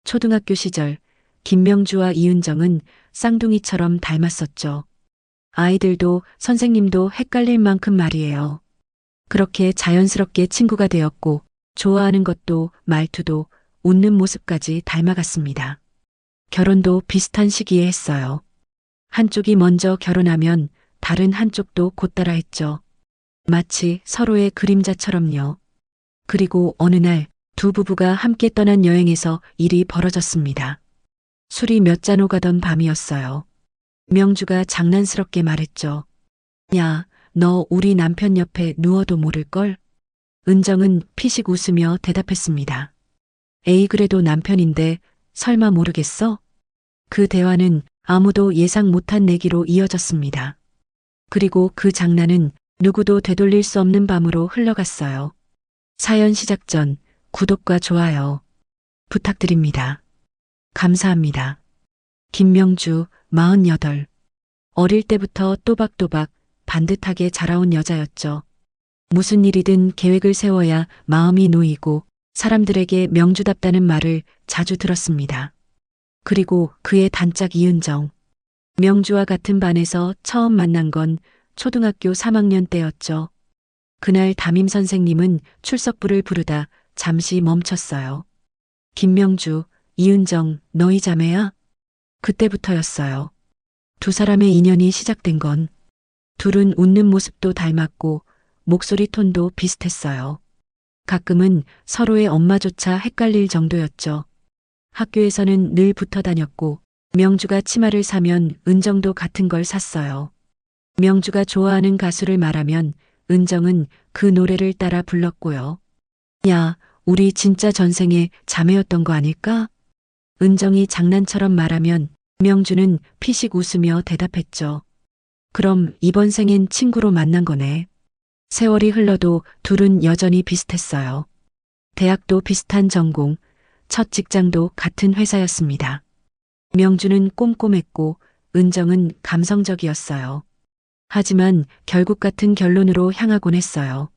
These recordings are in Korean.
초등학교 시절 김명주와 이은정은 쌍둥이처럼 닮았었죠. 아이들도 선생님도 헷갈릴 만큼 말이에요. 그렇게 자연스럽게 친구가 되었고 좋아하는 것도 말투도 웃는 모습까지 닮아갔습니다. 결혼도 비슷한 시기에 했어요. 한쪽이 먼저 결혼하면 다른 한쪽도 곧 따라 했죠. 마치 서로의 그림자처럼요. 그리고 어느 날 두 부부가 함께 떠난 여행에서 일이 벌어졌습니다. 술이 몇 잔 오가던 밤이었어요. 명주가 장난스럽게 말했죠. 야, 너 우리 남편 옆에 누워도 모를걸? 은정은 피식 웃으며 대답했습니다. 에이, 그래도 남편인데 설마 모르겠어? 그 대화는 아무도 예상 못한 내기로 이어졌습니다. 그리고 그 장난은 누구도 되돌릴 수 없는 밤으로 흘러갔어요. 사연 시작 전 구독과 좋아요 부탁드립니다. 감사합니다. 김명주, 48. 어릴 때부터 또박또박 반듯하게 자라온 여자였죠. 무슨 일이든 계획을 세워야 마음이 놓이고 사람들에게 명주답다는 말을 자주 들었습니다. 그리고 그의 단짝 이은정. 명주와 같은 반에서 처음 만난 건 초등학교 3학년 때였죠. 그날 담임 선생님은 출석부를 부르다 잠시 멈췄어요. 김명주, 이은정, 너희 자매야? 그때부터였어요. 두 사람의 인연이 시작된 건 둘은 웃는 모습도 닮았고 목소리 톤도 비슷했어요. 가끔은 서로의 엄마조차 헷갈릴 정도였죠. 학교에서는 늘 붙어 다녔고 명주가 치마를 사면 은정도 같은 걸 샀어요. 명주가 좋아하는 가수를 말하면 은정은 그 노래를 따라 불렀고요. 야, 우리 진짜 전생에 자매였던 거 아닐까? 은정이 장난처럼 말하면 명주는 피식 웃으며 대답했죠. 그럼 이번 생엔 친구로 만난 거네. 세월이 흘러도 둘은 여전히 비슷했어요. 대학도 비슷한 전공, 첫 직장도 같은 회사였습니다. 명주는 꼼꼼했고 은정은 감성적이었어요. 하지만 결국 같은 결론으로 향하곤 했어요.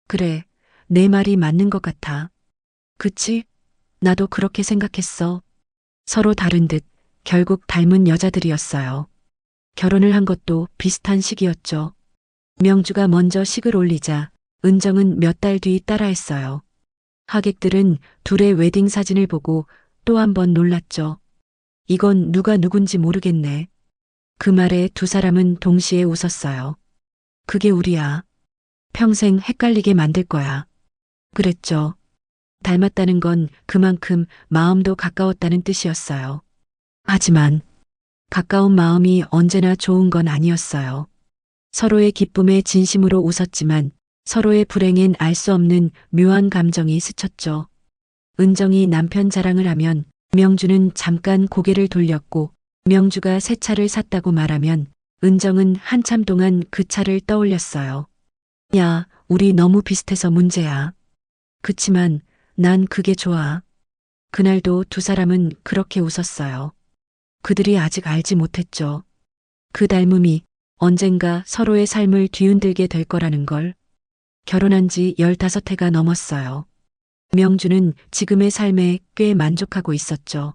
그래, 내 말이 맞는 것 같아. 그치? 나도 그렇게 생각했어. 서로 다른 듯 결국 닮은 여자들이었어요. 결혼을 한 것도 비슷한 시기였죠. 명주가 먼저 식을 올리자 은정은 몇 달 뒤 따라했어요. 하객들은 둘의 웨딩 사진을 보고 또 한 번 놀랐죠. 이건 누가 누군지 모르겠네. 그 말에 두 사람은 동시에 웃었어요. 그게 우리야. 평생 헷갈리게 만들 거야. 그랬죠. 닮았다는 건 그만큼 마음도 가까웠다는 뜻이었어요. 하지만 가까운 마음이 언제나 좋은 건 아니었어요. 서로의 기쁨에 진심으로 웃었지만 서로의 불행엔 알 수 없는 묘한 감정이 스쳤죠. 은정이 남편 자랑을 하면 명주는 잠깐 고개를 돌렸고 명주가 새 차를 샀다고 말하면 은정은 한참 동안 그 차를 떠올렸어요. 야, 우리 너무 비슷해서 문제야. 그치만 난 그게 좋아. 그날도 두 사람은 그렇게 웃었어요. 그들이 아직 알지 못했죠. 그 닮음이 언젠가 서로의 삶을 뒤흔들게 될 거라는 걸. 결혼한 지 15해가 넘었어요. 명주는 지금의 삶에 꽤 만족하고 있었죠.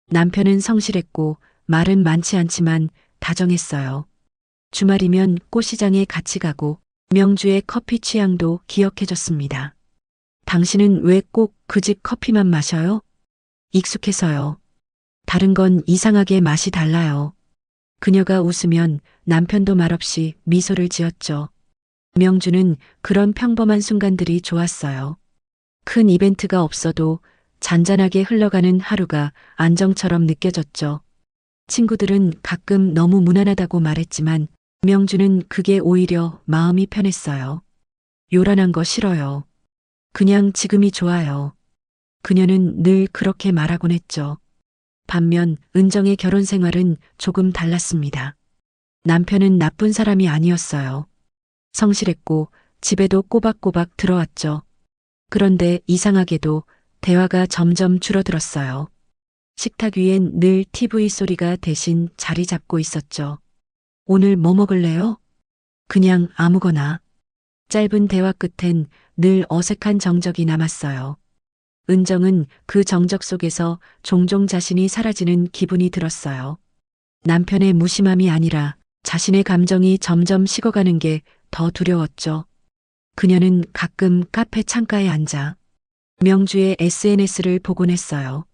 남편은 성실했고 말은 많지 않지만 다정했어요. 주말이면 꽃시장에 같이 가고 명주의 커피 취향도 기억해줬습니다. 당신은 왜 꼭 그 집 커피만 마셔요? 익숙해서요. 다른 건 이상하게 맛이 달라요. 그녀가 웃으면 남편도 말없이 미소를 지었죠. 명주는 그런 평범한 순간들이 좋았어요. 큰 이벤트가 없어도 잔잔하게 흘러가는 하루가 안정처럼 느껴졌죠. 친구들은 가끔 너무 무난하다고 말했지만 명주는 그게 오히려 마음이 편했어요. 요란한 거 싫어요. 그냥 지금이 좋아요. 그녀는 늘 그렇게 말하곤 했죠. 반면 은정의 결혼 생활은 조금 달랐습니다. 남편은 나쁜 사람이 아니었어요. 성실했고 집에도 꼬박꼬박 들어왔죠. 그런데 이상하게도 대화가 점점 줄어들었어요. 식탁 위엔 늘 TV 소리가 대신 자리 잡고 있었죠. 오늘 뭐 먹을래요? 그냥 아무거나. 짧은 대화 끝엔 늘 어색한 정적이 남았어요. 은정은 그 정적 속에서 종종 자신이 사라지는 기분이 들었어요. 남편의 무심함이 아니라 자신의 감정이 점점 식어가는 게 더 두려웠죠. 그녀는 가끔 카페 창가에 앉아 명주의 SNS를 보곤 했어요.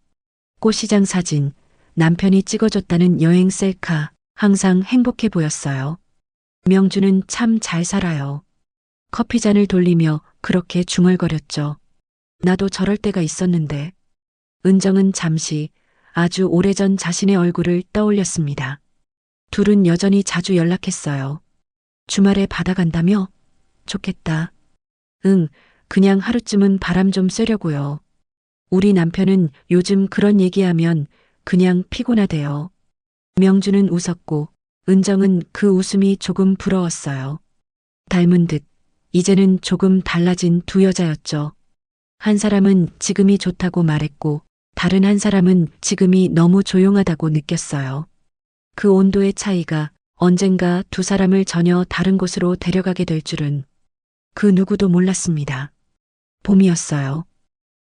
꽃시장 사진, 남편이 찍어줬다는 여행 셀카, 항상 행복해 보였어요. 명주는 참 잘 살아요. 커피잔을 돌리며 그렇게 중얼거렸죠. 나도 저럴 때가 있었는데. 은정은 잠시 아주 오래전 자신의 얼굴을 떠올렸습니다. 둘은 여전히 자주 연락했어요. 주말에 바다 간다며? 좋겠다. 응, 그냥 하루쯤은 바람 좀 쐬려고요. 우리 남편은 요즘 그런 얘기하면 그냥 피곤하대요. 명주는 웃었고 은정은 그 웃음이 조금 부러웠어요. 닮은 듯 이제는 조금 달라진 두 여자였죠. 한 사람은 지금이 좋다고 말했고 다른 한 사람은 지금이 너무 조용하다고 느꼈어요. 그 온도의 차이가 언젠가 두 사람을 전혀 다른 곳으로 데려가게 될 줄은 그 누구도 몰랐습니다. 봄이었어요.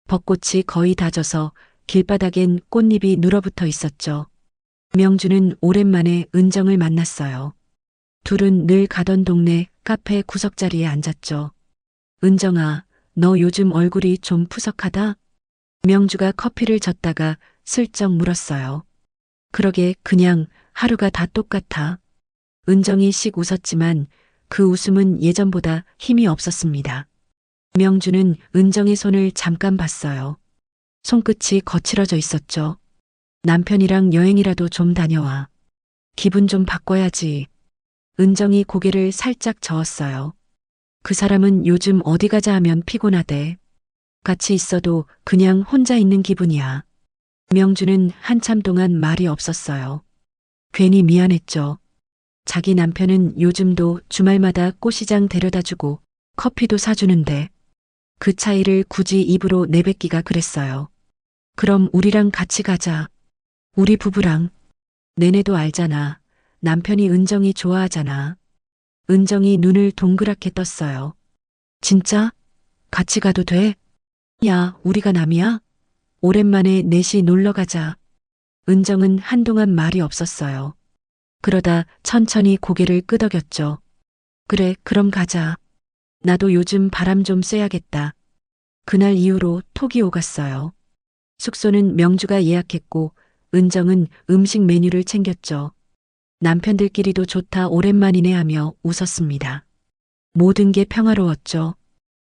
벚꽃이 거의 다 져서 길바닥엔 꽃잎이 눌어붙어 있었죠. 명주는 오랜만에 은정을 만났어요. 둘은 늘 가던 동네 카페 구석자리에 앉았죠. 은정아, 너 요즘 얼굴이 좀 푸석하다? 명주가 커피를 젓다가 슬쩍 물었어요. 그러게 그냥 하루가 다 똑같아. 은정이 씩 웃었지만 그 웃음은 예전보다 힘이 없었습니다. 명주는 은정의 손을 잠깐 봤어요. 손끝이 거칠어져 있었죠. 남편이랑 여행이라도 좀 다녀와. 기분 좀 바꿔야지. 은정이 고개를 살짝 저었어요. 그 사람은 요즘 어디 가자 하면 피곤하대. 같이 있어도 그냥 혼자 있는 기분이야. 명주는 한참 동안 말이 없었어요. 괜히 미안했죠. 자기 남편은 요즘도 주말마다 꽃시장 데려다주고 커피도 사주는데 그 차이를 굳이 입으로 내뱉기가 그랬어요. 그럼 우리랑 같이 가자. 우리 부부랑. 내내도 알잖아. 남편이 은정이 좋아하잖아. 은정이 눈을 동그랗게 떴어요. 진짜? 같이 가도 돼? 야, 우리가 남이야? 오랜만에 넷이 놀러 가자. 은정은 한동안 말이 없었어요. 그러다 천천히 고개를 끄덕였죠. 그래, 그럼 가자. 나도 요즘 바람 좀 쐬야겠다. 그날 이후로 톡이 오갔어요. 숙소는 명주가 예약했고 은정은 음식 메뉴를 챙겼죠. 남편들끼리도 좋다 오랜만이네 하며 웃었습니다. 모든 게 평화로웠죠.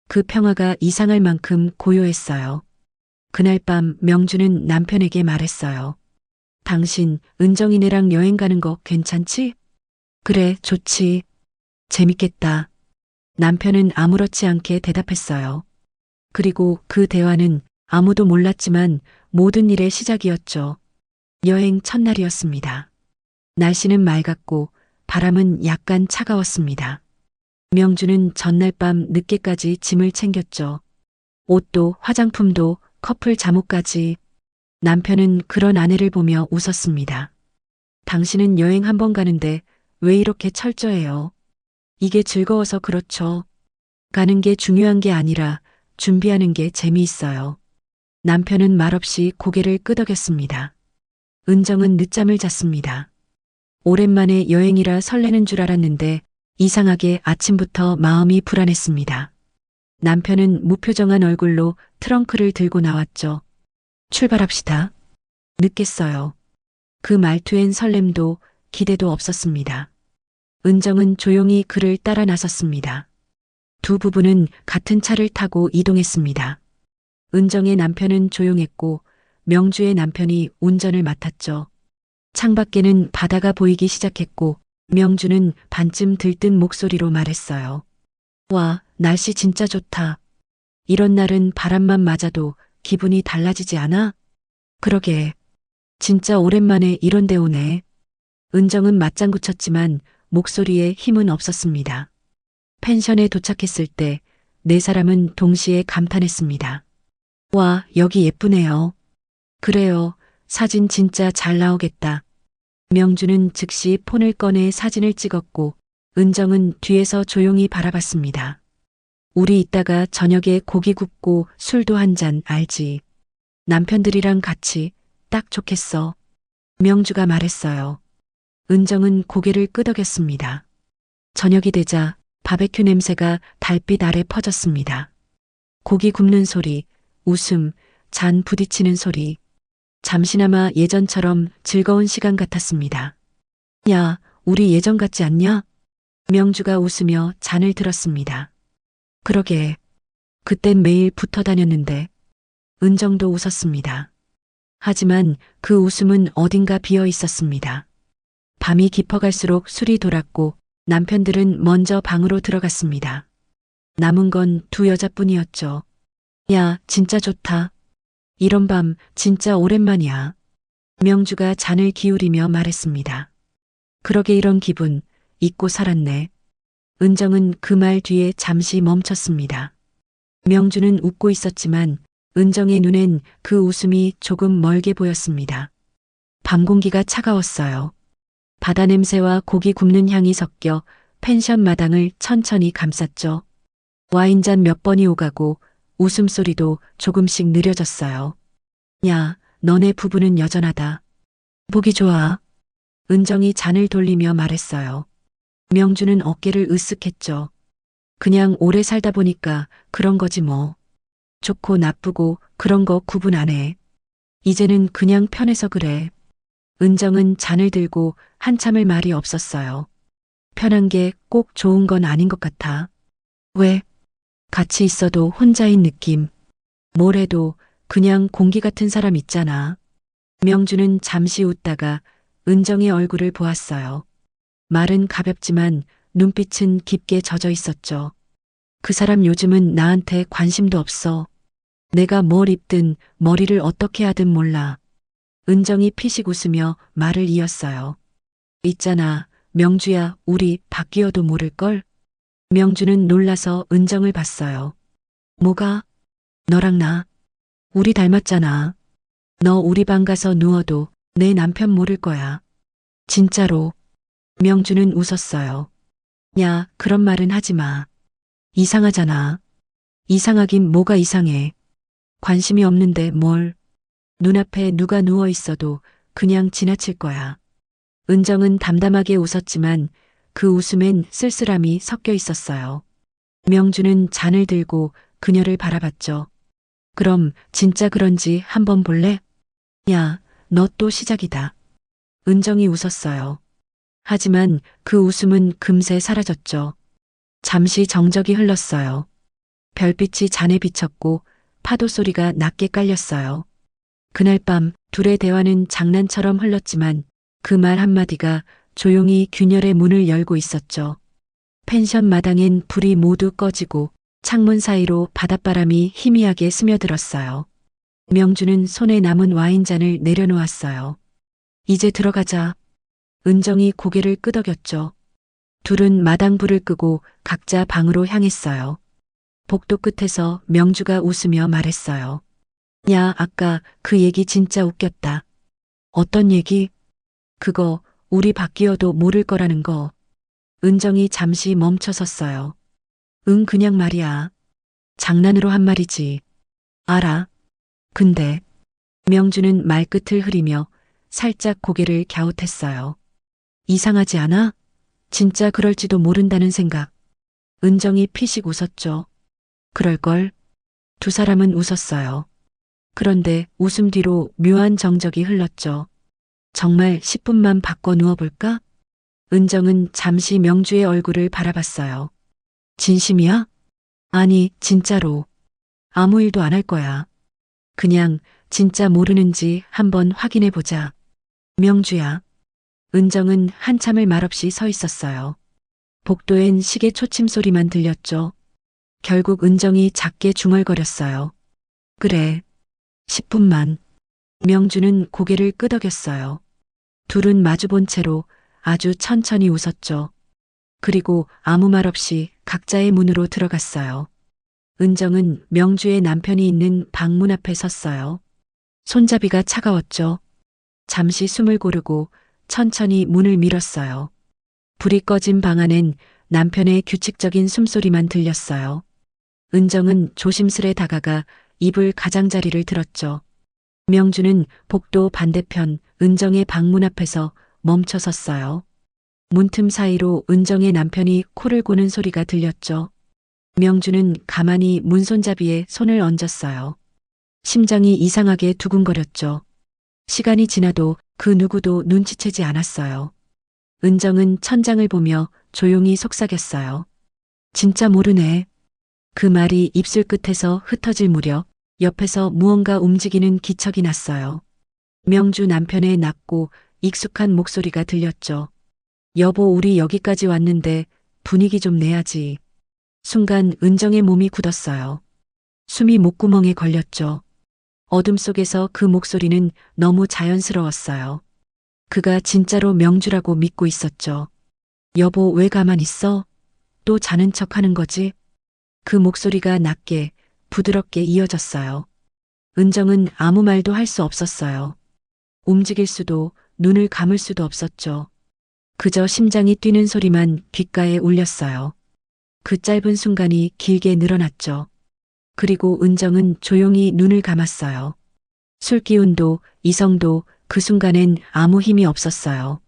그 평화가 이상할 만큼 고요했어요. 그날 밤 명주는 남편에게 말했어요. 당신 은정이네랑 여행 가는 거 괜찮지? 그래, 좋지. 재밌겠다. 남편은 아무렇지 않게 대답했어요. 그리고 그 대화는 아무도 몰랐지만 모든 일의 시작이었죠. 여행 첫날이었습니다. 날씨는 맑았고 바람은 약간 차가웠습니다. 명주는 전날 밤 늦게까지 짐을 챙겼죠. 옷도 화장품도 커플 잠옷까지. 남편은 그런 아내를 보며 웃었습니다. 당신은 여행 한 번 가는데 왜 이렇게 철저해요? 이게 즐거워서 그렇죠. 가는 게 중요한 게 아니라 준비하는 게 재미있어요. 남편은 말없이 고개를 끄덕였습니다. 은정은 늦잠을 잤습니다. 오랜만에 여행이라 설레는 줄 알았는데 이상하게 아침부터 마음이 불안했습니다. 남편은 무표정한 얼굴로 트렁크를 들고 나왔죠. 출발합시다. 늦겠어요. 그 말투엔 설렘도 기대도 없었습니다. 은정은 조용히 그를 따라 나섰습니다. 두 부부는 같은 차를 타고 이동했습니다. 은정의 남편은 조용했고 명주의 남편이 운전을 맡았죠. 창밖에는 바다가 보이기 시작했고 명주는 반쯤 들뜬 목소리로 말했어요. 와, 날씨 진짜 좋다. 이런 날은 바람만 맞아도 기분이 달라지지 않아? 그러게. 진짜 오랜만에 이런 데 오네. 은정은 맞장구 쳤지만 목소리에 힘은 없었습니다. 펜션에 도착했을 때 네 사람은 동시에 감탄했습니다. 와, 여기 예쁘네요. 그래요. 사진 진짜 잘 나오겠다. 명주는 즉시 폰을 꺼내 사진을 찍었고 은정은 뒤에서 조용히 바라봤습니다. 우리 이따가 저녁에 고기 굽고 술도 한 잔 알지. 남편들이랑 같이 딱 좋겠어. 명주가 말했어요. 은정은 고개를 끄덕였습니다. 저녁이 되자 바베큐 냄새가 달빛 아래 퍼졌습니다. 고기 굽는 소리, 웃음, 잔 부딪히는 소리. 잠시나마 예전처럼 즐거운 시간 같았습니다. 야, 우리 예전 같지 않냐? 명주가 웃으며 잔을 들었습니다. 그러게. 그땐 매일 붙어 다녔는데. 은정도 웃었습니다. 하지만 그 웃음은 어딘가 비어 있었습니다. 밤이 깊어갈수록 술이 돌았고 남편들은 먼저 방으로 들어갔습니다. 남은 건 두 여자뿐이었죠. 야, 진짜 좋다. 이런 밤 진짜 오랜만이야. 명주가 잔을 기울이며 말했습니다. 그러게 이런 기분 잊고 살았네. 은정은 그 말 뒤에 잠시 멈췄습니다. 명주는 웃고 있었지만 은정의 눈엔 그 웃음이 조금 멀게 보였습니다. 밤 공기가 차가웠어요. 바다 냄새와 고기 굽는 향이 섞여 펜션 마당을 천천히 감쌌죠. 와인잔 몇 번이 오가고 웃음소리도 조금씩 느려졌어요. 야, 너네 부부는 여전하다. 보기 좋아. 은정이 잔을 돌리며 말했어요. 명주는 어깨를 으쓱했죠. 그냥 오래 살다 보니까 그런 거지 뭐. 좋고 나쁘고 그런 거 구분 안 해. 이제는 그냥 편해서 그래. 은정은 잔을 들고 한참을 말이 없었어요. 편한 게 꼭 좋은 건 아닌 것 같아. 왜? 같이 있어도 혼자인 느낌. 뭘 해도 그냥 공기 같은 사람 있잖아. 명주는 잠시 웃다가 은정의 얼굴을 보았어요. 말은 가볍지만 눈빛은 깊게 젖어 있었죠. 그 사람 요즘은 나한테 관심도 없어. 내가 뭘 입든 머리를 어떻게 하든 몰라. 은정이 피식 웃으며 말을 이었어요. 있잖아, 명주야, 우리 바뀌어도 모를걸? 명주는 놀라서 은정을 봤어요. 뭐가? 너랑 나? 우리 닮았잖아. 너 우리 방 가서 누워도 내 남편 모를 거야. 진짜로. 명주는 웃었어요. 야, 그런 말은 하지 마. 이상하잖아. 이상하긴 뭐가 이상해. 관심이 없는데 뭘. 눈앞에 누가 누워 있어도 그냥 지나칠 거야. 은정은 담담하게 웃었지만 그 웃음엔 쓸쓸함이 섞여 있었어요. 명주는 잔을 들고 그녀를 바라봤죠. 그럼 진짜 그런지 한번 볼래? 야, 너 또 시작이다. 은정이 웃었어요. 하지만 그 웃음은 금세 사라졌죠. 잠시 정적이 흘렀어요. 별빛이 잔에 비쳤고 파도 소리가 낮게 깔렸어요. 그날 밤 둘의 대화는 장난처럼 흘렀지만 그 말 한마디가 조용히 균열의 문을 열고 있었죠. 펜션 마당엔 불이 모두 꺼지고 창문 사이로 바닷바람이 희미하게 스며들었어요. 명주는 손에 남은 와인잔을 내려놓았어요. 이제 들어가자. 은정이 고개를 끄덕였죠. 둘은 마당불을 끄고 각자 방으로 향했어요. 복도 끝에서 명주가 웃으며 말했어요. 야, 아까 그 얘기 진짜 웃겼다. 어떤 얘기? 그거 우리 바뀌어도 모를 거라는 거. 은정이 잠시 멈춰섰어요. 응, 그냥 말이야. 장난으로 한 말이지. 알아. 근데 명주는 말끝을 흐리며 살짝 고개를 갸웃했어요. 이상하지 않아? 진짜 그럴지도 모른다는 생각. 은정이 피식 웃었죠. 그럴걸. 두 사람은 웃었어요. 그런데 웃음 뒤로 묘한 정적이 흘렀죠. 정말 10분만 바꿔 누워볼까? 은정은 잠시 명주의 얼굴을 바라봤어요. 진심이야? 아니, 진짜로. 아무 일도 안 할 거야. 그냥 진짜 모르는지 한번 확인해 보자. 명주야. 은정은 한참을 말없이 서 있었어요. 복도엔 시계 초침 소리만 들렸죠. 결국 은정이 작게 중얼거렸어요. 그래. 10분만. 명주는 고개를 끄덕였어요. 둘은 마주본 채로 아주 천천히 웃었죠. 그리고 아무 말 없이 각자의 문으로 들어갔어요. 은정은 명주의 남편이 있는 방문 앞에 섰어요. 손잡이가 차가웠죠. 잠시 숨을 고르고 천천히 문을 밀었어요. 불이 꺼진 방 안엔 남편의 규칙적인 숨소리만 들렸어요. 은정은 조심스레 다가가 이불 가장자리를 들었죠. 명주는 복도 반대편 은정의 방문 앞에서 멈춰 섰어요. 문틈 사이로 은정의 남편이 코를 고는 소리가 들렸죠. 명주는 가만히 문손잡이에 손을 얹었어요. 심장이 이상하게 두근거렸죠. 시간이 지나도 그 누구도 눈치채지 않았어요. 은정은 천장을 보며 조용히 속삭였어요. 진짜 모르네. 그 말이 입술 끝에서 흩어질 무렵 옆에서 무언가 움직이는 기척이 났어요. 명주 남편의 낮고 익숙한 목소리가 들렸죠. 여보, 우리 여기까지 왔는데 분위기 좀 내야지. 순간 은정의 몸이 굳었어요. 숨이 목구멍에 걸렸죠. 어둠 속에서 그 목소리는 너무 자연스러웠어요. 그가 진짜로 명주라고 믿고 있었죠. 여보, 왜 가만 있어? 또 자는 척 하는 거지? 그 목소리가 낮게, 부드럽게 이어졌어요. 은정은 아무 말도 할 수 없었어요. 움직일 수도, 눈을 감을 수도 없었죠. 그저 심장이 뛰는 소리만 귓가에 울렸어요. 그 짧은 순간이 길게 늘어났죠. 그리고 은정은 조용히 눈을 감았어요. 술기운도 이성도 그 순간엔 아무 힘이 없었어요.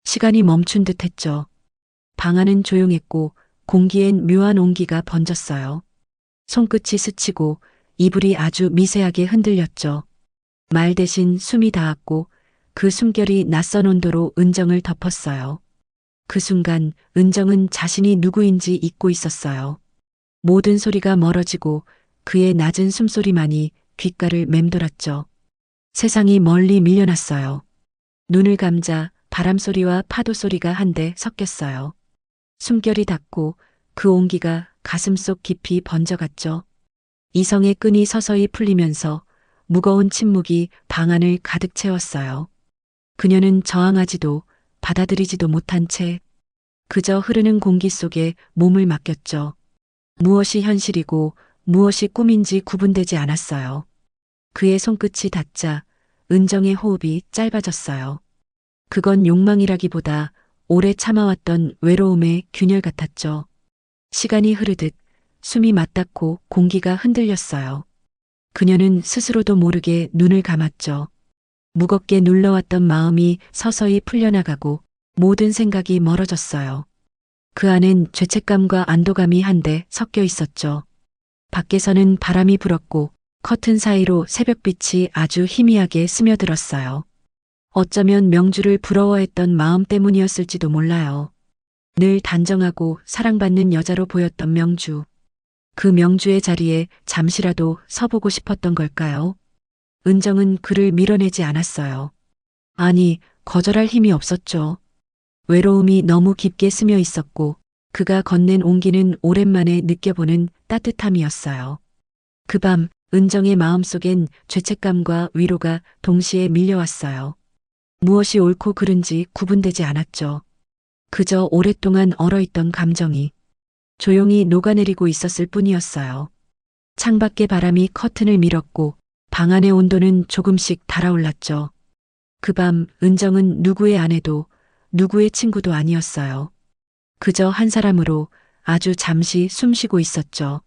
시간이 멈춘 듯 했죠. 방 안은 조용했고 공기엔 묘한 온기가 번졌어요. 손끝이 스치고 이불이 아주 미세하게 흔들렸죠. 말 대신 숨이 닿았고 그 숨결이 낯선 온도로 은정을 덮었어요. 그 순간 은정은 자신이 누구인지 잊고 있었어요. 모든 소리가 멀어지고 그의 낮은 숨소리만이 귓가를 맴돌았죠. 세상이 멀리 밀려났어요. 눈을 감자 바람소리와 파도소리가 한데 섞였어요. 숨결이 닿고 그 온기가 가슴속 깊이 번져갔죠. 이성의 끈이 서서히 풀리면서 무거운 침묵이 방 안을 가득 채웠어요. 그녀는 저항하지도 받아들이지도 못한 채 그저 흐르는 공기 속에 몸을 맡겼죠. 무엇이 현실이고 무엇이 꿈인지 구분되지 않았어요. 그의 손끝이 닿자 은정의 호흡이 짧아졌어요. 그건 욕망이라기보다 오래 참아왔던 외로움의 균열 같았죠. 시간이 흐르듯 숨이 맞닿고 공기가 흔들렸어요. 그녀는 스스로도 모르게 눈을 감았죠. 무겁게 눌러왔던 마음이 서서히 풀려나가고 모든 생각이 멀어졌어요. 그 안엔 죄책감과 안도감이 한데 섞여 있었죠. 밖에서는 바람이 불었고 커튼 사이로 새벽빛이 아주 희미하게 스며들었어요. 어쩌면 명주를 부러워했던 마음 때문이었을지도 몰라요. 늘 단정하고 사랑받는 여자로 보였던 명주. 그 명주의 자리에 잠시라도 서보고 싶었던 걸까요? 은정은 그를 밀어내지 않았어요. 아니, 거절할 힘이 없었죠. 외로움이 너무 깊게 스며 있었고 그가 건넨 온기는 오랜만에 느껴보는 따뜻함이었어요. 그 밤 은정의 마음속엔 죄책감과 위로가 동시에 밀려왔어요. 무엇이 옳고 그른지 구분되지 않았죠. 그저 오랫동안 얼어있던 감정이 조용히 녹아내리고 있었을 뿐이었어요. 창밖의 바람이 커튼을 밀었고 방 안의 온도는 조금씩 달아올랐죠. 그 밤 은정은 누구의 아내도 누구의 친구도 아니었어요. 그저 한 사람으로 아주 잠시 숨쉬고 있었죠.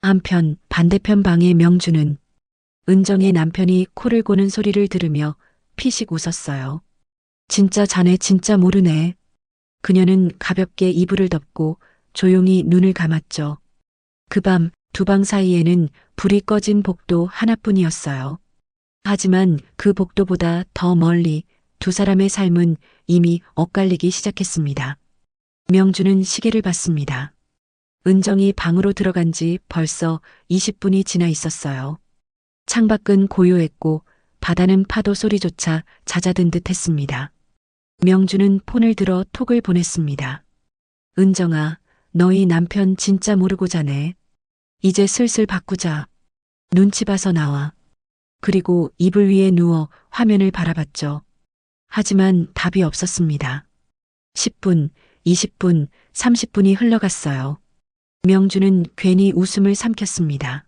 한편 반대편 방의 명주는 은정의 남편이 코를 고는 소리를 들으며 피식 웃었어요. 진짜 자네 진짜 모르네. 그녀는 가볍게 이불을 덮고 조용히 눈을 감았죠. 그 밤 두 방 사이에는 불이 꺼진 복도 하나뿐이었어요. 하지만 그 복도보다 더 멀리 두 사람의 삶은 이미 엇갈리기 시작했습니다. 명주는 시계를 봤습니다. 은정이 방으로 들어간 지 벌써 20분이 지나 있었어요. 창밖은 고요했고 바다는 파도 소리조차 잦아든 듯 했습니다. 명주는 폰을 들어 톡을 보냈습니다. 은정아, 너희 남편 진짜 모르고 자네. 이제 슬슬 바꾸자. 눈치 봐서 나와. 그리고 이불 위에 누워 화면을 바라봤죠. 하지만 답이 없었습니다. 10분, 20분, 30분이 흘러갔어요. 명주는 괜히 웃음을 삼켰습니다.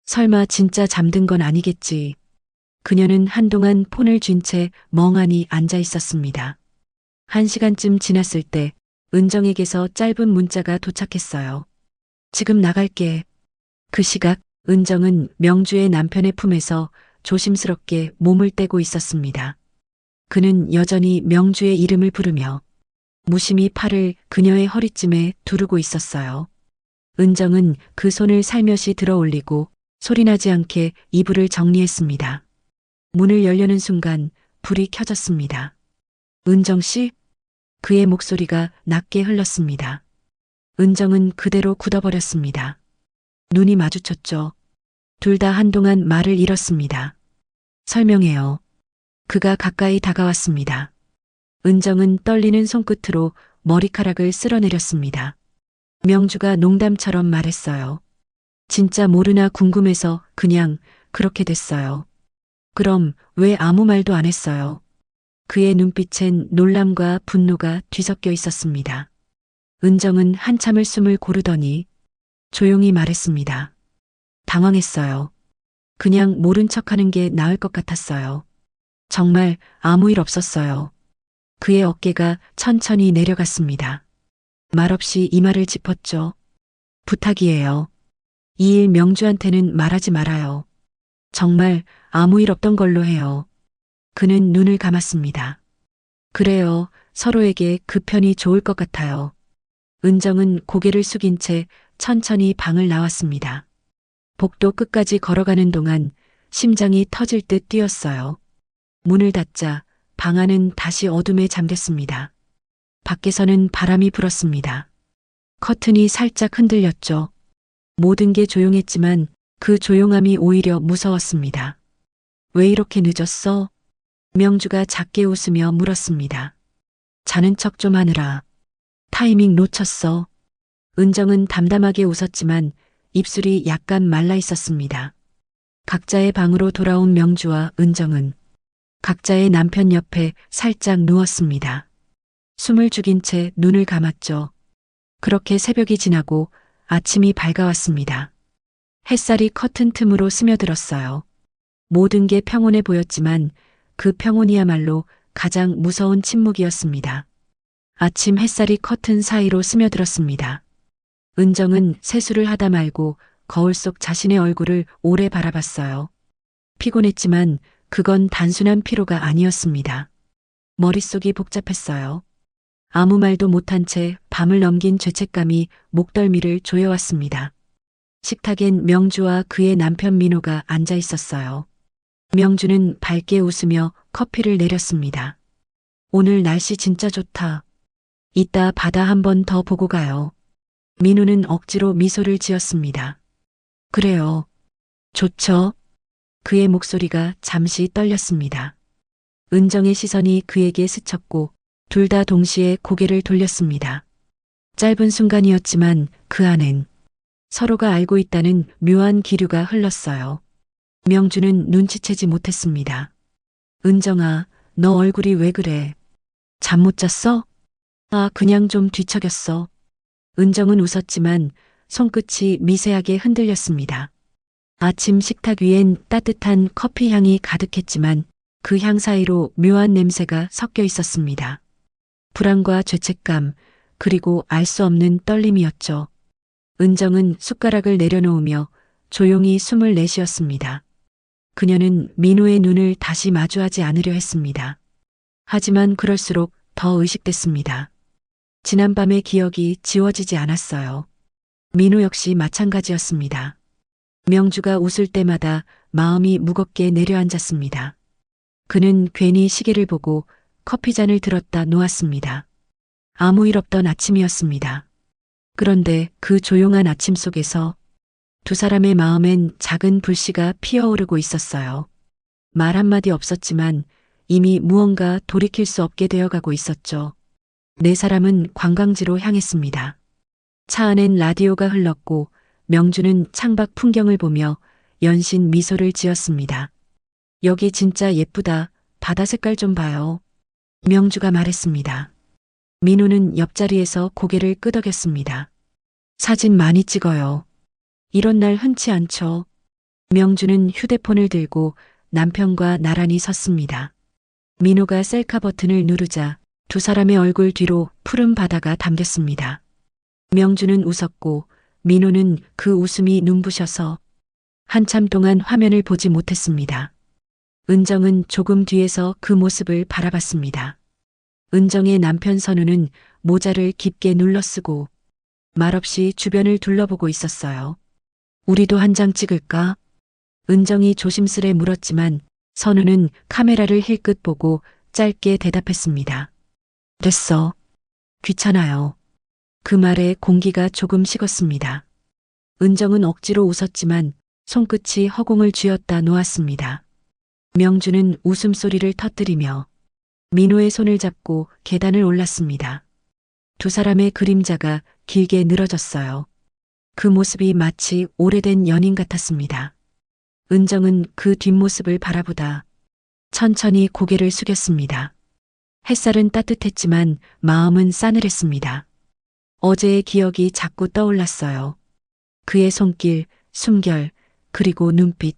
설마 진짜 잠든 건 아니겠지. 그녀는 한동안 폰을 쥔 채 멍하니 앉아 있었습니다. 1시간쯤 지났을 때 은정에게서 짧은 문자가 도착했어요. 지금 나갈게. 그 시각 은정은 명주의 남편의 품에서 조심스럽게 몸을 떼고 있었습니다. 그는 여전히 명주의 이름을 부르며 무심히 팔을 그녀의 허리쯤에 두르고 있었어요. 은정은 그 손을 살며시 들어 올리고 소리나지 않게 이불을 정리했습니다. 문을 열려는 순간 불이 켜졌습니다. 은정 씨? 그의 목소리가 낮게 흘렀습니다. 은정은 그대로 굳어버렸습니다. 눈이 마주쳤죠. 둘 다 한동안 말을 잃었습니다. 설명해요. 그가 가까이 다가왔습니다. 은정은 떨리는 손끝으로 머리카락을 쓸어내렸습니다. 명주가 농담처럼 말했어요. 진짜 모르나 궁금해서 그냥 그렇게 됐어요. 그럼 왜 아무 말도 안 했어요? 그의 눈빛엔 놀람과 분노가 뒤섞여 있었습니다. 은정은 한참을 숨을 고르더니 조용히 말했습니다. 당황했어요. 그냥 모른 척하는 게 나을 것 같았어요. 정말 아무 일 없었어요. 그의 어깨가 천천히 내려갔습니다. 말없이 이마를 짚었죠. 부탁이에요. 이 일 명주한테는 말하지 말아요. 정말 아무 일 없던 걸로 해요. 그는 눈을 감았습니다. 그래요. 서로에게 그 편이 좋을 것 같아요. 은정은 고개를 숙인 채 천천히 방을 나왔습니다. 복도 끝까지 걸어가는 동안 심장이 터질 듯 뛰었어요. 문을 닫자 방 안은 다시 어둠에 잠겼습니다. 밖에서는 바람이 불었습니다. 커튼이 살짝 흔들렸죠. 모든 게 조용했지만 그 조용함이 오히려 무서웠습니다. 왜 이렇게 늦었어? 명주가 작게 웃으며 물었습니다. 자는 척 좀 하느라. 타이밍 놓쳤어. 은정은 담담하게 웃었지만 입술이 약간 말라 있었습니다. 각자의 방으로 돌아온 명주와 은정은 각자의 남편 옆에 살짝 누웠습니다. 숨을 죽인 채 눈을 감았죠. 그렇게 새벽이 지나고 아침이 밝아왔습니다. 햇살이 커튼 틈으로 스며들었어요. 모든 게 평온해 보였지만 그 평온이야말로 가장 무서운 침묵이었습니다. 아침 햇살이 커튼 사이로 스며들었습니다. 은정은 세수를 하다 말고 거울 속 자신의 얼굴을 오래 바라봤어요. 피곤했지만 그건 단순한 피로가 아니었습니다. 머릿속이 복잡했어요. 아무 말도 못한 채 밤을 넘긴 죄책감이 목덜미를 조여왔습니다. 식탁엔 명주와 그의 남편 민호가 앉아 있었어요. 명주는 밝게 웃으며 커피를 내렸습니다. 오늘 날씨 진짜 좋다. 이따 바다 한 번 더 보고 가요. 민호는 억지로 미소를 지었습니다. 그래요. 좋죠. 그의 목소리가 잠시 떨렸습니다. 은정의 시선이 그에게 스쳤고 둘 다 동시에 고개를 돌렸습니다. 짧은 순간이었지만 그 안엔 서로가 알고 있다는 묘한 기류가 흘렀어요. 명주는 눈치채지 못했습니다. 은정아, 너 얼굴이 왜 그래? 잠 못 잤어? 아, 그냥 좀 뒤척였어. 은정은 웃었지만 손끝이 미세하게 흔들렸습니다. 아침 식탁 위엔 따뜻한 커피 향이 가득했지만 그 향 사이로 묘한 냄새가 섞여 있었습니다. 불안과 죄책감, 그리고 알 수 없는 떨림이었죠. 은정은 숟가락을 내려놓으며 조용히 숨을 내쉬었습니다. 그녀는 민호의 눈을 다시 마주하지 않으려 했습니다. 하지만 그럴수록 더 의식됐습니다. 지난밤의 기억이 지워지지 않았어요. 민호 역시 마찬가지였습니다. 명주가 웃을 때마다 마음이 무겁게 내려앉았습니다. 그는 괜히 시계를 보고 커피잔을 들었다 놓았습니다. 아무 일 없던 아침이었습니다. 그런데 그 조용한 아침 속에서 두 사람의 마음엔 작은 불씨가 피어오르고 있었어요. 말 한마디 없었지만 이미 무언가 돌이킬 수 없게 되어가고 있었죠. 네 사람은 관광지로 향했습니다. 차 안엔 라디오가 흘렀고 명주는 창밖 풍경을 보며 연신 미소를 지었습니다. 여기 진짜 예쁘다. 바다 색깔 좀 봐요. 명주가 말했습니다. 민호는 옆자리에서 고개를 끄덕였습니다. 사진 많이 찍어요. 이런 날 흔치 않죠. 명주는 휴대폰을 들고 남편과 나란히 섰습니다. 민호가 셀카 버튼을 누르자 두 사람의 얼굴 뒤로 푸른 바다가 담겼습니다. 명주는 웃었고 민호는 그 웃음이 눈부셔서 한참 동안 화면을 보지 못했습니다. 은정은 조금 뒤에서 그 모습을 바라봤습니다. 은정의 남편 선우는 모자를 깊게 눌러쓰고 말없이 주변을 둘러보고 있었어요. 우리도 한 장 찍을까? 은정이 조심스레 물었지만 선우는 카메라를 힐끗 보고 짧게 대답했습니다. 됐어. 귀찮아요. 그 말에 공기가 조금 식었습니다. 은정은 억지로 웃었지만 손끝이 허공을 쥐었다 놓았습니다. 명주는 웃음소리를 터뜨리며 민호의 손을 잡고 계단을 올랐습니다. 두 사람의 그림자가 길게 늘어졌어요. 그 모습이 마치 오래된 연인 같았습니다. 은정은 그 뒷모습을 바라보다 천천히 고개를 숙였습니다. 햇살은 따뜻했지만 마음은 싸늘했습니다. 어제의 기억이 자꾸 떠올랐어요. 그의 손길, 숨결, 그리고 눈빛.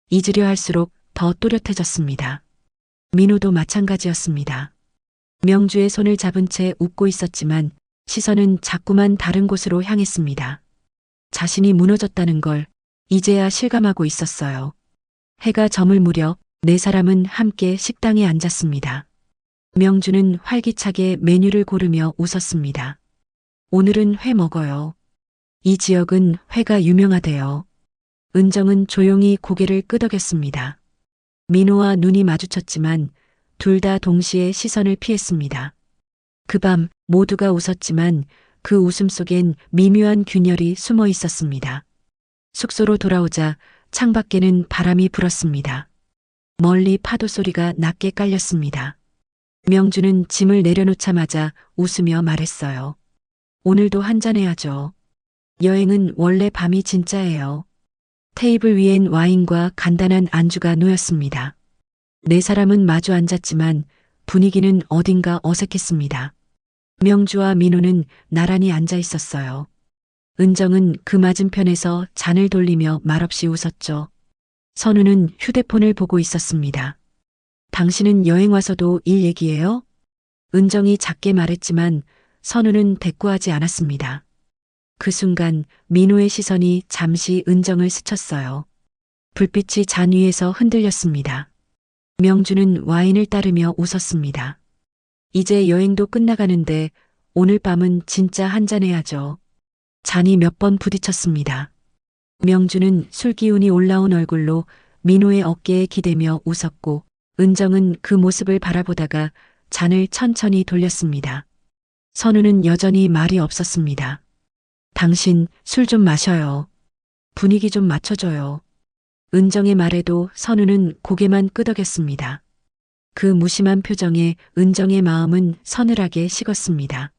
잊으려 할수록 더 또렷해졌습니다. 민호도 마찬가지였습니다. 명주의 손을 잡은 채 웃고 있었지만 시선은 자꾸만 다른 곳으로 향했습니다. 자신이 무너졌다는 걸 이제야 실감하고 있었어요. 해가 저물 무렵 네 사람은 함께 식당에 앉았습니다. 명주는 활기차게 메뉴를 고르며 웃었습니다. 오늘은 회 먹어요. 이 지역은 회가 유명하대요. 은정은 조용히 고개를 끄덕였습니다. 민호와 눈이 마주쳤지만 둘 다 동시에 시선을 피했습니다. 그 밤 모두가 웃었지만 그 웃음 속엔 미묘한 균열이 숨어 있었습니다. 숙소로 돌아오자 창밖에는 바람이 불었습니다. 멀리 파도 소리가 낮게 깔렸습니다. 명주는 짐을 내려놓자마자 웃으며 말했어요. 오늘도 한잔해야죠. 여행은 원래 밤이 진짜예요. 테이블 위엔 와인과 간단한 안주가 놓였습니다. 네 사람은 마주 앉았지만 분위기는 어딘가 어색했습니다. 명주와 민호는 나란히 앉아 있었어요. 은정은 그 맞은편에서 잔을 돌리며 말없이 웃었죠. 선우는 휴대폰을 보고 있었습니다. 당신은 여행 와서도 일 얘기해요? 은정이 작게 말했지만 선우는 대꾸하지 않았습니다. 그 순간 민호의 시선이 잠시 은정을 스쳤어요. 불빛이 잔 위에서 흔들렸습니다. 명주는 와인을 따르며 웃었습니다. 이제 여행도 끝나가는데 오늘 밤은 진짜 한잔해야죠. 잔이 몇 번 부딪혔습니다. 명주는 술 기운이 올라온 얼굴로 민호의 어깨에 기대며 웃었고 은정은 그 모습을 바라보다가 잔을 천천히 돌렸습니다. 선우는 여전히 말이 없었습니다. 당신 술 좀 마셔요. 분위기 좀 맞춰줘요. 은정의 말에도 선우는 고개만 끄덕였습니다. 그 무심한 표정에 은정의 마음은 서늘하게 식었습니다.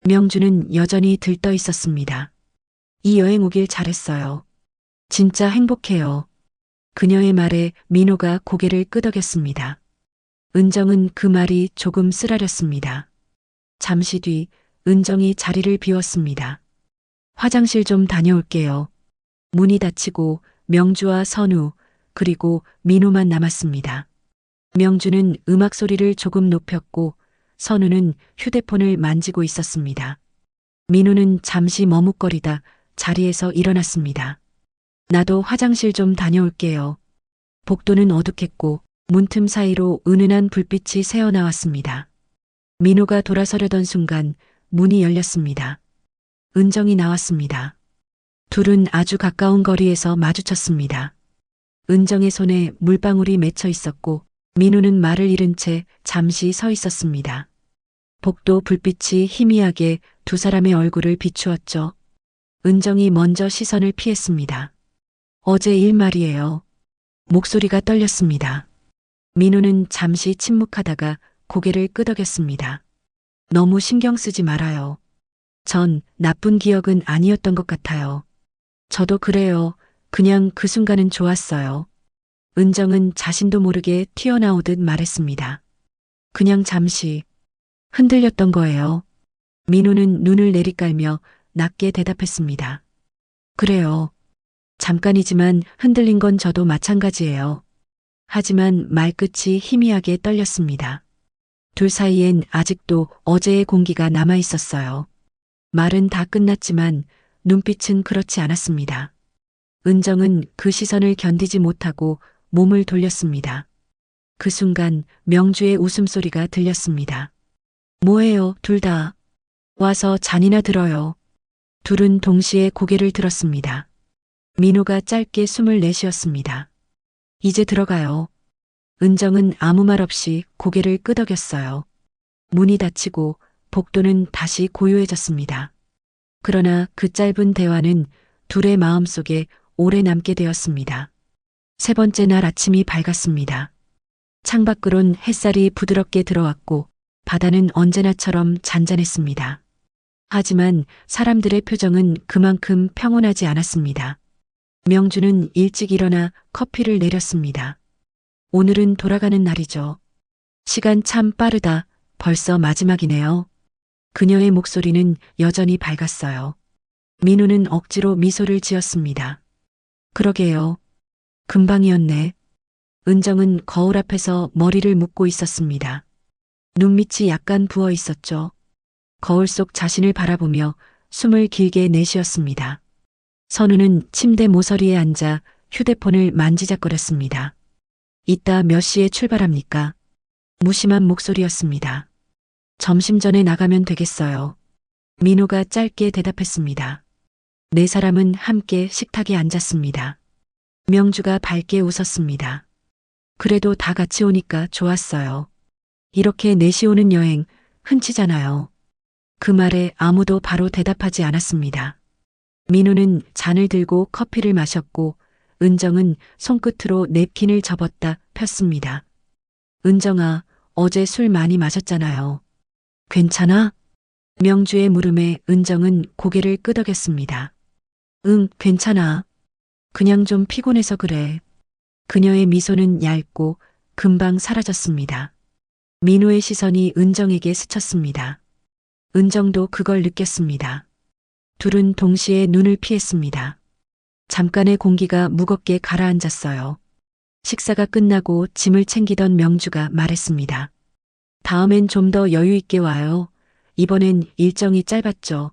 명주는 여전히 들떠 있었습니다. 이 여행 오길 잘했어요. 진짜 행복해요. 그녀의 말에 민호가 고개를 끄덕였습니다. 은정은 그 말이 조금 쓰라렸습니다. 잠시 뒤 은정이 자리를 비웠습니다. 화장실 좀 다녀올게요. 문이 닫히고 명주와 선우 그리고 민호만 남았습니다. 명주는 음악 소리를 조금 높였고 선우는 휴대폰을 만지고 있었습니다. 민호는 잠시 머뭇거리다 자리에서 일어났습니다. 나도 화장실 좀 다녀올게요. 복도는 어둑했고 문틈 사이로 은은한 불빛이 새어나왔습니다. 민호가 돌아서려던 순간 문이 열렸습니다. 은정이 나왔습니다. 둘은 아주 가까운 거리에서 마주쳤습니다. 은정의 손에 물방울이 맺혀 있었고 민호는 말을 잃은 채 잠시 서 있었습니다. 복도 불빛이 희미하게 두 사람의 얼굴을 비추었죠. 은정이 먼저 시선을 피했습니다. 어제 일 말이에요. 목소리가 떨렸습니다. 민호는 잠시 침묵하다가 고개를 끄덕였습니다. 너무 신경 쓰지 말아요. 전 나쁜 기억은 아니었던 것 같아요. 저도 그래요. 그냥 그 순간은 좋았어요. 은정은 자신도 모르게 튀어나오듯 말했습니다. 그냥 잠시 흔들렸던 거예요. 민호는 눈을 내리깔며 낮게 대답했습니다. 그래요. 잠깐이지만 흔들린 건 저도 마찬가지예요. 하지만 말끝이 희미하게 떨렸습니다. 둘 사이엔 아직도 어제의 공기가 남아 있었어요. 말은 다 끝났지만 눈빛은 그렇지 않았습니다. 은정은 그 시선을 견디지 못하고 몸을 돌렸습니다. 그 순간 명주의 웃음소리가 들렸습니다. 뭐해요, 둘 다. 와서 잔이나 들어요. 둘은 동시에 고개를 들었습니다. 민호가 짧게 숨을 내쉬었습니다. 이제 들어가요. 은정은 아무 말 없이 고개를 끄덕였어요. 문이 닫히고 복도는 다시 고요해졌습니다. 그러나 그 짧은 대화는 둘의 마음속에 오래 남게 되었습니다. 세 번째 날 아침이 밝았습니다. 창밖으론 햇살이 부드럽게 들어왔고 바다는 언제나처럼 잔잔했습니다. 하지만 사람들의 표정은 그만큼 평온하지 않았습니다. 명주는 일찍 일어나 커피를 내렸습니다. 오늘은 돌아가는 날이죠. 시간 참 빠르다. 벌써 마지막이네요. 그녀의 목소리는 여전히 밝았어요. 민호는 억지로 미소를 지었습니다. 그러게요. 금방이었네. 은정은 거울 앞에서 머리를 묶고 있었습니다. 눈밑이 약간 부어 있었죠. 거울 속 자신을 바라보며 숨을 길게 내쉬었습니다. 선우는 침대 모서리에 앉아 휴대폰을 만지작거렸습니다. 이따 몇 시에 출발합니까? 무심한 목소리였습니다. 점심 전에 나가면 되겠어요. 민호가 짧게 대답했습니다. 네 사람은 함께 식탁에 앉았습니다. 명주가 밝게 웃었습니다. 그래도 다 같이 오니까 좋았어요. 이렇게 넷이 오는 여행 흔치잖아요. 그 말에 아무도 바로 대답하지 않았습니다. 민호는 잔을 들고 커피를 마셨고 은정은 손끝으로 냅킨을 접었다 폈습니다. 은정아, 어제 술 많이 마셨잖아요. 괜찮아? 명주의 물음에 은정은 고개를 끄덕였습니다. 응, 괜찮아. 그냥 좀 피곤해서 그래. 그녀의 미소는 얇고 금방 사라졌습니다. 민호의 시선이 은정에게 스쳤습니다. 은정도 그걸 느꼈습니다. 둘은 동시에 눈을 피했습니다. 잠깐의 공기가 무겁게 가라앉았어요. 식사가 끝나고 짐을 챙기던 명주가 말했습니다. 다음엔 좀 더 여유 있게 와요. 이번엔 일정이 짧았죠.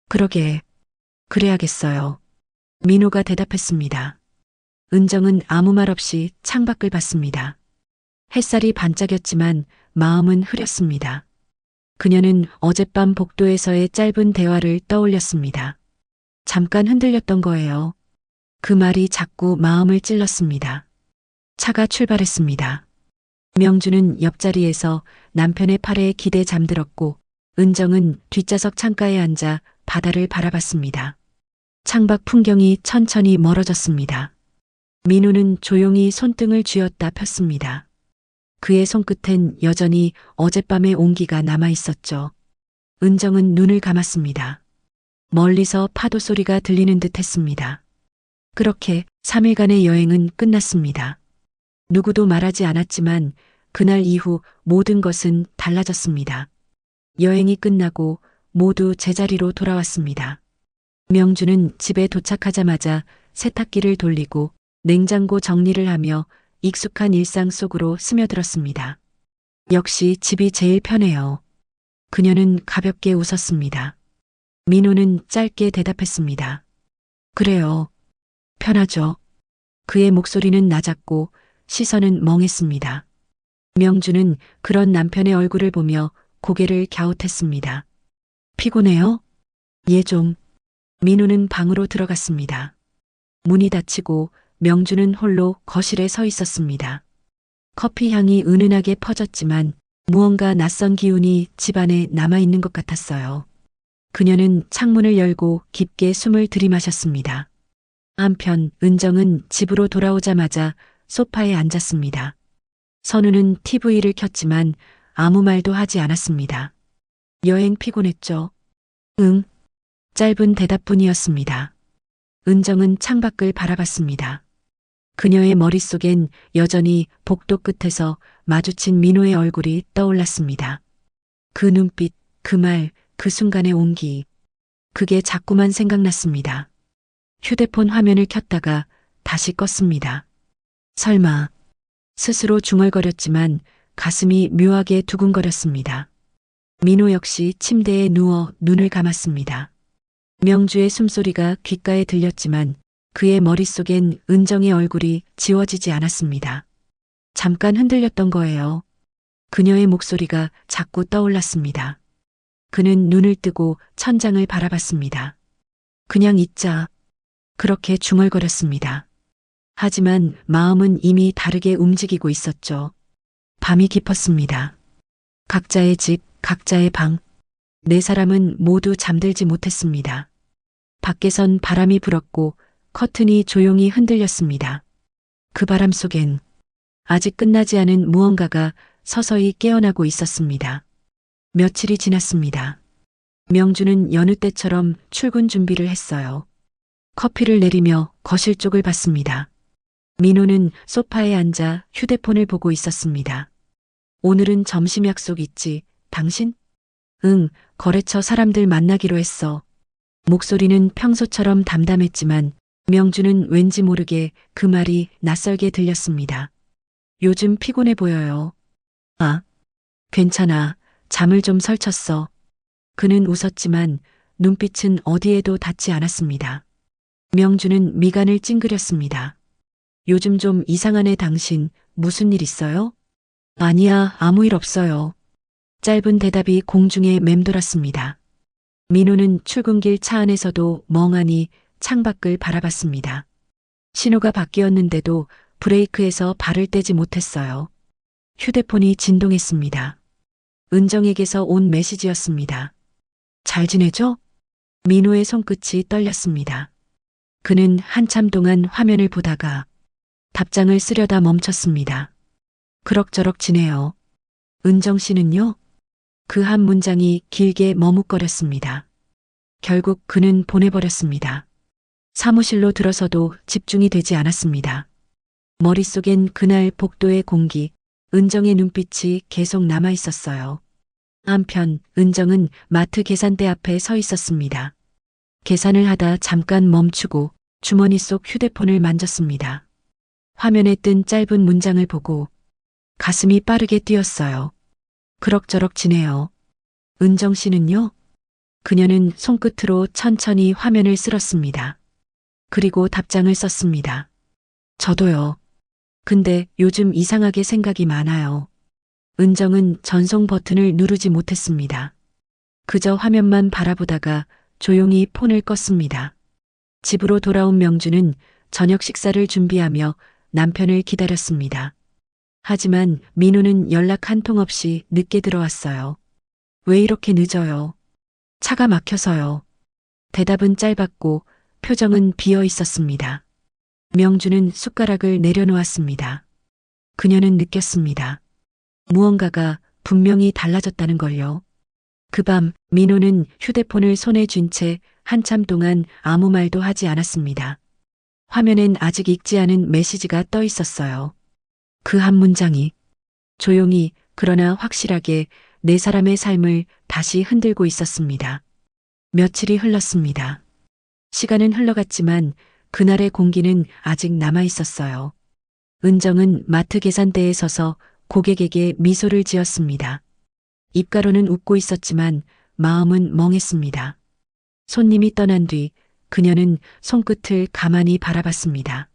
그러게. 그래야겠어요. 민호가 대답했습니다. 은정은 아무 말 없이 창밖을 봤습니다. 햇살이 반짝였지만 마음은 흐렸습니다. 그녀는 어젯밤 복도에서의 짧은 대화를 떠올렸습니다. 잠깐 흔들렸던 거예요. 그 말이 자꾸 마음을 찔렀습니다. 차가 출발했습니다. 명주는 옆자리에서 남편의 팔에 기대 잠들었고 은정은 뒷좌석 창가에 앉아 바다를 바라봤습니다. 창밖 풍경이 천천히 멀어졌습니다. 민호는 조용히 손등을 쥐었다 폈습니다. 그의 손끝엔 여전히 어젯밤의 온기가 남아 있었죠. 은정은 눈을 감았습니다. 멀리서 파도 소리가 들리는 듯 했습니다. 그렇게 3일간의 여행은 끝났습니다. 누구도 말하지 않았지만 그날 이후 모든 것은 달라졌습니다. 여행이 끝나고 모두 제자리로 돌아왔습니다. 명주는 집에 도착하자마자 세탁기를 돌리고 냉장고 정리를 하며 익숙한 일상 속으로 스며들었습니다. 역시 집이 제일 편해요. 그녀는 가볍게 웃었습니다. 민호는 짧게 대답했습니다. 그래요. 편하죠. 그의 목소리는 낮았고 시선은 멍했습니다. 명주는 그런 남편의 얼굴을 보며 고개를 갸웃했습니다. 피곤해요? 예 좀. 민호는 방으로 들어갔습니다. 문이 닫히고 명주는 홀로 거실에 서 있었습니다. 커피 향이 은은하게 퍼졌지만 무언가 낯선 기운이 집안에 남아있는 것 같았어요. 그녀는 창문을 열고 깊게 숨을 들이마셨습니다. 한편 은정은 집으로 돌아오자마자 소파에 앉았습니다. 선우는 TV를 켰지만 아무 말도 하지 않았습니다. 여행 피곤했죠? 응. 짧은 대답뿐이었습니다. 은정은 창밖을 바라봤습니다. 그녀의 머릿속엔 여전히 복도 끝에서 마주친 민호의 얼굴이 떠올랐습니다. 그 눈빛, 그 말, 그 순간의 온기. 그게 자꾸만 생각났습니다. 휴대폰 화면을 켰다가 다시 껐습니다. 설마. 스스로 중얼거렸지만 가슴이 묘하게 두근거렸습니다. 민호 역시 침대에 누워 눈을 감았습니다. 명주의 숨소리가 귓가에 들렸지만 그의 머릿속엔 은정의 얼굴이 지워지지 않았습니다. 잠깐 흔들렸던 거예요. 그녀의 목소리가 자꾸 떠올랐습니다. 그는 눈을 뜨고 천장을 바라봤습니다. 그냥 있자. 그렇게 중얼거렸습니다. 하지만 마음은 이미 다르게 움직이고 있었죠. 밤이 깊었습니다. 각자의 집, 각자의 방. 네 사람은 모두 잠들지 못했습니다. 밖에선 바람이 불었고 커튼이 조용히 흔들렸습니다. 그 바람 속엔 아직 끝나지 않은 무언가가 서서히 깨어나고 있었습니다. 며칠이 지났습니다. 명주는 여느 때처럼 출근 준비를 했어요. 커피를 내리며 거실 쪽을 봤습니다. 민호는 소파에 앉아 휴대폰을 보고 있었습니다. 오늘은 점심 약속 있지, 당신? 응, 거래처 사람들 만나기로 했어. 목소리는 평소처럼 담담했지만 명주는 왠지 모르게 그 말이 낯설게 들렸습니다. 요즘 피곤해 보여요. 아, 괜찮아. 잠을 좀 설쳤어. 그는 웃었지만 눈빛은 어디에도 닿지 않았습니다. 명주는 미간을 찡그렸습니다. 요즘 좀 이상하네 당신. 무슨 일 있어요? 아니야, 아무 일 없어요. 짧은 대답이 공중에 맴돌았습니다. 민호는 출근길 차 안에서도 멍하니 창밖을 바라봤습니다. 신호가 바뀌었는데도 브레이크에서 발을 떼지 못했어요. 휴대폰이 진동했습니다. 은정에게서 온 메시지였습니다. 잘 지내죠? 민호의 손끝이 떨렸습니다. 그는 한참 동안 화면을 보다가 답장을 쓰려다 멈췄습니다. 그럭저럭 지내요. 은정 씨는요? 그 한 문장이 길게 머뭇거렸습니다. 결국 그는 보내버렸습니다. 사무실로 들어서도 집중이 되지 않았습니다. 머릿속엔 그날 복도의 공기, 은정의 눈빛이 계속 남아 있었어요. 한편 은정은 마트 계산대 앞에 서 있었습니다. 계산을 하다 잠깐 멈추고 주머니 속 휴대폰을 만졌습니다. 화면에 뜬 짧은 문장을 보고 가슴이 빠르게 뛰었어요. 그럭저럭 지내요. 은정 씨는요? 그녀는 손끝으로 천천히 화면을 쓸었습니다. 그리고 답장을 썼습니다. 저도요. 근데 요즘 이상하게 생각이 많아요. 은정은 전송 버튼을 누르지 못했습니다. 그저 화면만 바라보다가 조용히 폰을 껐습니다. 집으로 돌아온 명주는 저녁 식사를 준비하며 남편을 기다렸습니다. 하지만 민호는 연락 한 통 없이 늦게 들어왔어요. 왜 이렇게 늦어요? 차가 막혀서요. 대답은 짧았고 표정은 비어 있었습니다. 명주는 숟가락을 내려놓았습니다. 그녀는 느꼈습니다. 무언가가 분명히 달라졌다는 걸요. 그 밤 민호는 휴대폰을 손에 쥔 채 한참 동안 아무 말도 하지 않았습니다. 화면엔 아직 읽지 않은 메시지가 떠 있었어요. 그 한 문장이 조용히 그러나 확실하게 네 사람의 삶을 다시 흔들고 있었습니다. 며칠이 흘렀습니다. 시간은 흘러갔지만 그날의 공기는 아직 남아 있었어요. 은정은 마트 계산대에 서서 고객에게 미소를 지었습니다. 입가로는 웃고 있었지만 마음은 멍했습니다. 손님이 떠난 뒤 그녀는 손끝을 가만히 바라봤습니다.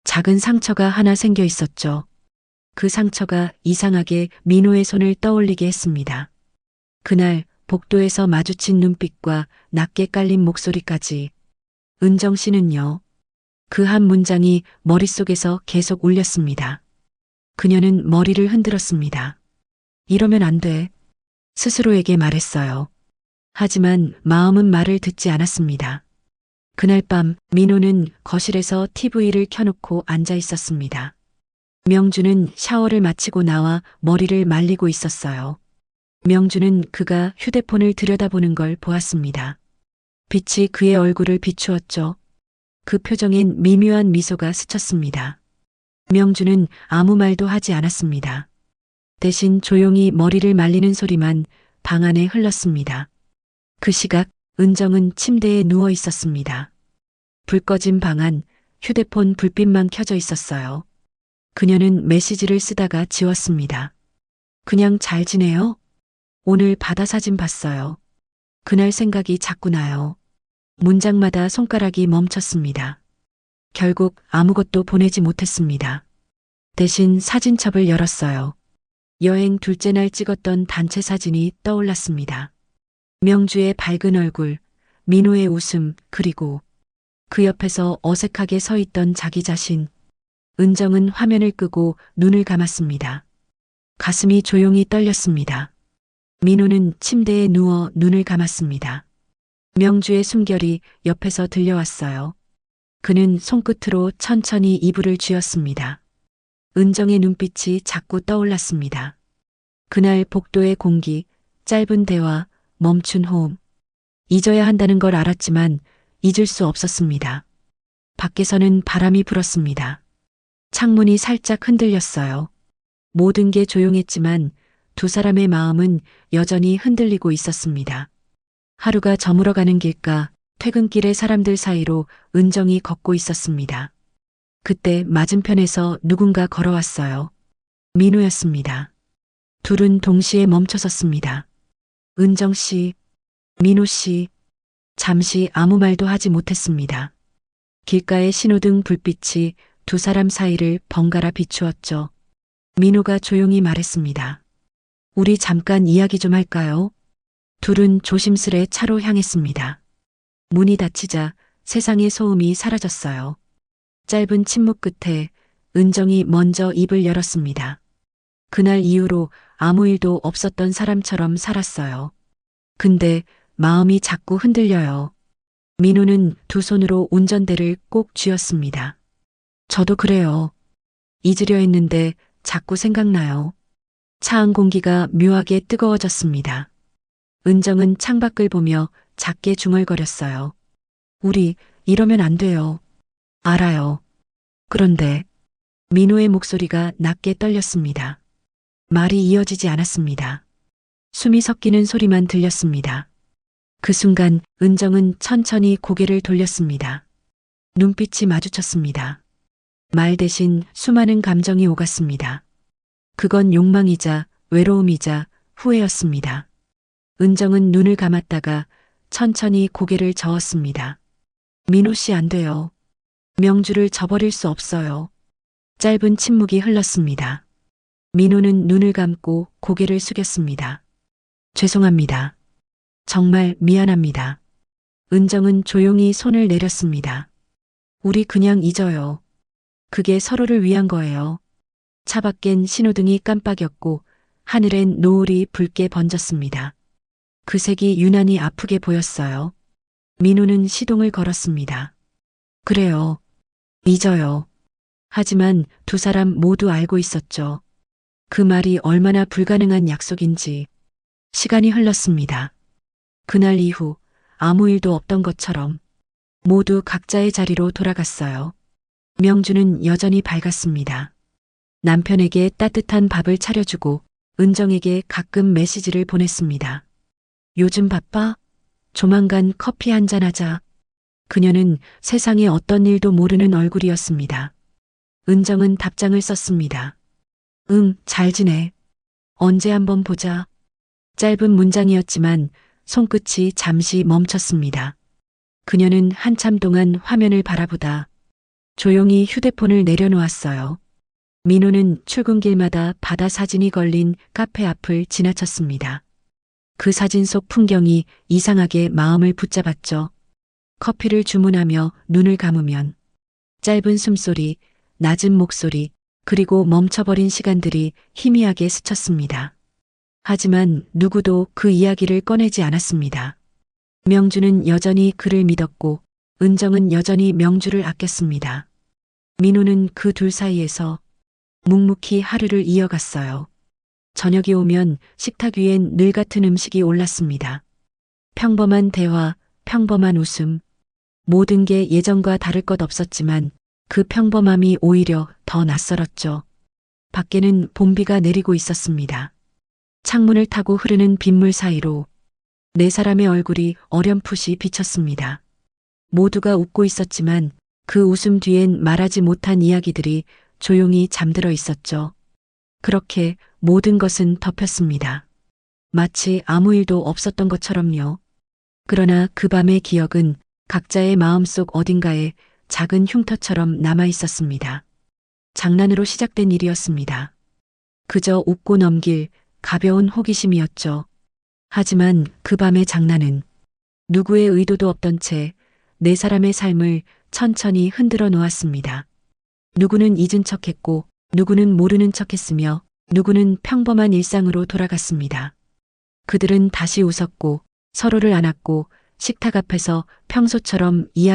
작은 상처가 하나 생겨 있었죠. 그 상처가 이상하게 민호의 손을 떠올리게 했습니다. 그날 복도에서 마주친 눈빛과 낮게 깔린 목소리까지. 은정 씨는요? 그 한 문장이 머릿속에서 계속 울렸습니다. 그녀는 머리를 흔들었습니다. 이러면 안 돼. 스스로에게 말했어요. 하지만 마음은 말을 듣지 않았습니다. 그날 밤 민호는 거실에서 TV를 켜놓고 앉아 있었습니다. 명주는 샤워를 마치고 나와 머리를 말리고 있었어요. 명주는 그가 휴대폰을 들여다보는 걸 보았습니다. 빛이 그의 얼굴을 비추었죠. 그 표정엔 미묘한 미소가 스쳤습니다. 명주는 아무 말도 하지 않았습니다. 대신 조용히 머리를 말리는 소리만 방 안에 흘렀습니다. 그 시각 은정은 침대에 누워 있었습니다. 불 꺼진 방 안, 휴대폰 불빛만 켜져 있었어요. 그녀는 메시지를 쓰다가 지웠습니다. 그냥 잘 지내요? 오늘 바다 사진 봤어요. 그날 생각이 자꾸 나요. 문장마다 손가락이 멈췄습니다. 결국 아무것도 보내지 못했습니다. 대신 사진첩을 열었어요. 여행 둘째 날 찍었던 단체 사진이 떠올랐습니다. 명주의 밝은 얼굴, 민호의 웃음, 그리고 그 옆에서 어색하게 서 있던 자기 자신. 은정은 화면을 끄고 눈을 감았습니다. 가슴이 조용히 떨렸습니다. 민호는 침대에 누워 눈을 감았습니다. 명주의 숨결이 옆에서 들려왔어요. 그는 손끝으로 천천히 이불을 쥐었습니다. 은정의 눈빛이 자꾸 떠올랐습니다. 그날 복도의 공기, 짧은 대화, 멈춘 호흡. 잊어야 한다는 걸 알았지만 잊을 수 없었습니다. 밖에서는 바람이 불었습니다. 창문이 살짝 흔들렸어요. 모든 게 조용했지만 두 사람의 마음은 여전히 흔들리고 있었습니다. 하루가 저물어가는 길가, 퇴근길의 사람들 사이로 은정이 걷고 있었습니다. 그때 맞은편에서 누군가 걸어왔어요. 민호였습니다. 둘은 동시에 멈춰섰습니다. 은정 씨, 민호 씨. 잠시 아무 말도 하지 못했습니다. 길가의 신호등 불빛이 두 사람 사이를 번갈아 비추었죠. 민호가 조용히 말했습니다. 우리 잠깐 이야기 좀 할까요? 둘은 조심스레 차로 향했습니다. 문이 닫히자 세상의 소음이 사라졌어요. 짧은 침묵 끝에 은정이 먼저 입을 열었습니다. 그날 이후로 아무 일도 없었던 사람처럼 살았어요. 근데 마음이 자꾸 흔들려요. 민호는 두 손으로 운전대를 꼭 쥐었습니다. 저도 그래요. 잊으려 했는데 자꾸 생각나요. 차 안 공기가 묘하게 뜨거워졌습니다. 은정은 창밖을 보며 작게 중얼거렸어요. 우리 이러면 안 돼요. 알아요. 그런데 민호의 목소리가 낮게 떨렸습니다. 말이 이어지지 않았습니다. 숨이 섞이는 소리만 들렸습니다. 그 순간 은정은 천천히 고개를 돌렸습니다. 눈빛이 마주쳤습니다. 말 대신 수많은 감정이 오갔습니다. 그건 욕망이자 외로움이자 후회였습니다. 은정은 눈을 감았다가 천천히 고개를 저었습니다. 민호 씨 안 돼요. 명주를 저버릴 수 없어요. 짧은 침묵이 흘렀습니다. 민호는 눈을 감고 고개를 숙였습니다. 죄송합니다. 정말 미안합니다. 은정은 조용히 손을 내렸습니다. 우리 그냥 잊어요. 그게 서로를 위한 거예요. 차 밖엔 신호등이 깜빡였고 하늘엔 노을이 붉게 번졌습니다. 그 색이 유난히 아프게 보였어요. 민호는 시동을 걸었습니다. 그래요. 잊어요. 하지만 두 사람 모두 알고 있었죠. 그 말이 얼마나 불가능한 약속인지. 시간이 흘렀습니다. 그날 이후 아무 일도 없던 것처럼 모두 각자의 자리로 돌아갔어요. 명주는 여전히 밝았습니다. 남편에게 따뜻한 밥을 차려주고 은정에게 가끔 메시지를 보냈습니다. 요즘 바빠? 조만간 커피 한잔 하자. 그녀는 세상에 어떤 일도 모르는 얼굴이었습니다. 은정은 답장을 썼습니다. 응, 잘 지내. 언제 한번 보자. 짧은 문장이었지만 손끝이 잠시 멈췄습니다. 그녀는 한참 동안 화면을 바라보다 조용히 휴대폰을 내려놓았어요. 민호는 출근길마다 바다 사진이 걸린 카페 앞을 지나쳤습니다. 그 사진 속 풍경이 이상하게 마음을 붙잡았죠. 커피를 주문하며 눈을 감으면 짧은 숨소리, 낮은 목소리, 그리고 멈춰버린 시간들이 희미하게 스쳤습니다. 하지만 누구도 그 이야기를 꺼내지 않았습니다. 명주는 여전히 그를 믿었고 은정은 여전히 명주를 아꼈습니다. 민호는 그 둘 사이에서 묵묵히 하루를 이어갔어요. 저녁이 오면 식탁 위엔 늘 같은 음식이 올랐습니다. 평범한 대화, 평범한 웃음. 모든 게 예전과 다를 것 없었지만 그 평범함이 오히려 더 낯설었죠. 밖에는 봄비가 내리고 있었습니다. 창문을 타고 흐르는 빗물 사이로 네 사람의 얼굴이 어렴풋이 비쳤습니다. 모두가 웃고 있었지만 그 웃음 뒤엔 말하지 못한 이야기들이 조용히 잠들어 있었죠. 그렇게 모든 것은 덮였습니다. 마치 아무 일도 없었던 것처럼요. 그러나 그 밤의 기억은 각자의 마음속 어딘가에 작은 흉터처럼 남아 있었습니다. 장난으로 시작된 일이었습니다. 그저 웃고 넘길 가벼운 호기심이었죠. 하지만 그 밤의 장난은 누구의 의도도 없던 채 네 사람의 삶을 천천히 흔들어 놓았습니다. 누구는 잊은 척했고, 누구는 모르는 척했으며, 누구는 평범한 일상으로 돌아갔습니다. 그들은 다시 웃었고, 서로를 안았고, 식탁 앞에서 평소처럼 이야기